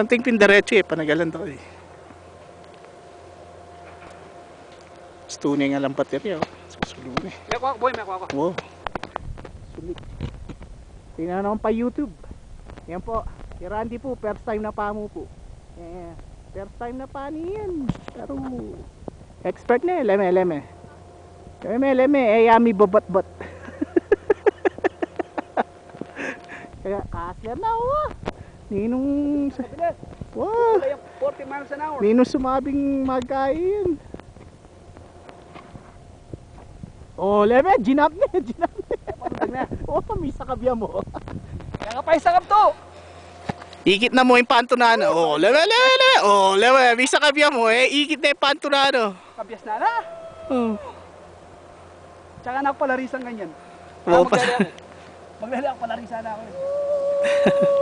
Something pindaretso eh, panagalan to eh. Stunning nga lang pati oh. Susulong eh. May ako, boy, may ako. Wow. Sulit. Tingnan naman pa YouTube. Yan po. Si Randy po, first time na pamo po. Yeah. First time na pani yan. Pero expert na eh, leme. Leme, yummy babat-bat. Kaya kasler na oh. Ninong wow. 40 miles an hour. Ninong sumabing magkain. Oh, leme, ginap na. Oh, may sakabya mo. Kaya nga pa isakap to. Ikit na mo yung pantunano. Oh, leme. Oh, leme, may sakabya mo eh. Ikit na yung pantunano. Kabyas na na. Oh. Tsaka nakapalarisan ganyan. Oh, Maglalaki ako palarisan na ako eh.